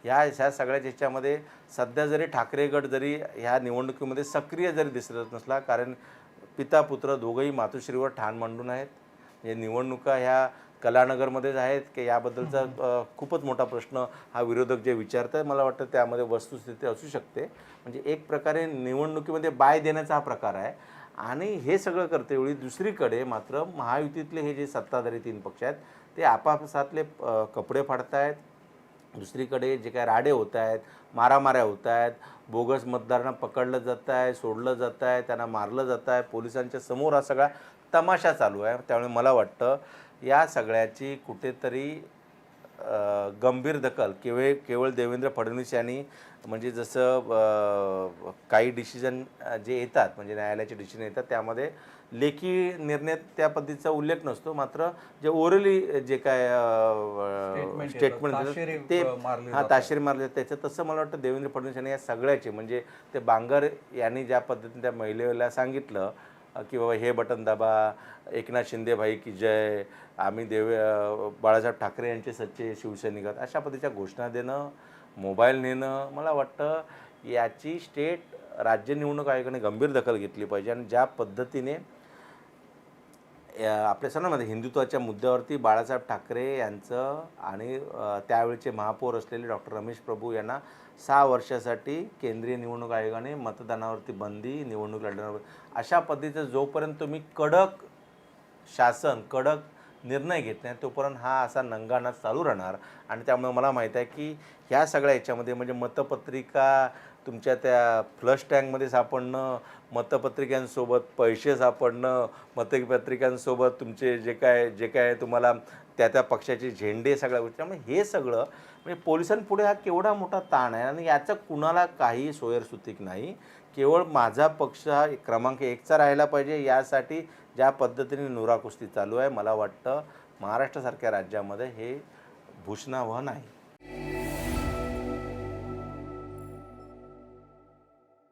ह्या सगळ्याच्या ह्याच्यामध्ये सध्या जरी ठाकरे गट जरी ह्या निवडणुकीमध्ये सक्रिय जरी दिसत नसला, कारण पिता पुत्र दोघंही मातोश्रीवर ठाण मांडून आहेत. म्हणजे निवडणुका ह्या कलानगरमध्येच आहेत की याबद्दलचा खूपच मोठा प्रश्न हा विरोधक जे विचारत आहेत, मला वाटतं त्यामध्ये वस्तुस्थिती असू शकते. म्हणजे एक प्रकारे निवडणुकीमध्ये बाय देण्याचा हा प्रकार आहे. आणि हे सगळं करतेवेळी दुसरीकडे मात्र महायुतीतले हे जे सत्ताधारी 3 पक्ष आहेत ते आपापसातले कपडे फाडत आहेत. दुसरीकडे जे काय राडे होत आहेत, मारामाऱ्या होत आहेत, बोगस मतदारांना पकडलं जात आहे, सोडलं जात आहे, त्यांना मारलं जात आहे, पोलिसांच्या समोर हा सगळा तमाशा चालू आहे. त्यामुळे मला वाटतं या सगळ्याची कुठेतरी गंभीर दखल केवळ देवेंद्र फडणवीस यांनी, म्हणजे जसं काही डिसिजन जे येतात म्हणजे न्यायालयाचे डिसिजन येतात त्यामध्ये लेखी निर्णय त्या पद्धतीचा उल्लेख नसतो, मात्र जे ओरली जे काय स्टेटमेंट ते ताशेरे मारले त्याचं, तसं मला वाटतं देवेंद्र फडणवीस यांनी या सगळ्याचे, म्हणजे ते बांगर यांनी ज्या पद्धतीने त्या महिलेला सांगितलं की बाबा हे बटन दाबा, एकनाथ शिंदे भाई की जय, आम्ही बाळासाहेब ठाकरे यांचे सच्चे शिवसैनिक, अशा पद्धतीच्या घोषणा देणं, मोबाईल नेणं, मला वाटतं याची राज्य निवडणूक आयोगाने गंभीर दखल घेतली पाहिजे. आणि ज्या पद्धतीने आपल्या सणामध्ये हिंदुत्वाच्या मुद्द्यावरती बाळासाहेब ठाकरे यांचं आणि त्यावेळचे महापौर असलेले डॉक्टर रमेश प्रभू यांना 6 वर्षासाठी केंद्रीय निवडणूक आयोगाने मतदानावरती बंदी, निवडणूक लढवण्यावर, अशा पद्धतीचं जोपर्यंत तुम्ही कडक कडक निर्णय घेत नाही तोपर्यंत हा असा नंगानाच चालू राहणार. आणि त्यामुळे मला माहीत आहे की ह्या सगळ्या याच्यामध्ये म्हणजे मतपत्रिका तुमच्या त्या फ्लश टँकमध्ये सापडणं, मतपत्रिकांसोबत पैसे सापडणं, मतपत्रिकांसोबत तुमचे जे काय तुम्हाला त्या पक्षाचे झेंडे, सगळ्या गोष्टी, त्यामुळे हे सगळं म्हणजे पोलिसांपुढे हा केवढा मोठा ताण आहे. आणि याचं कुणाला काही सोयरसुतीक नाही. केवळ माझा पक्ष हा क्रमांक 1चा राहायला पाहिजे यासाठी ज्या पद्धतीने नुराकुस्ती चालू आहे, मला वाटतं महाराष्ट्रासारख्या राज्यामध्ये हे भूषणावह नाही.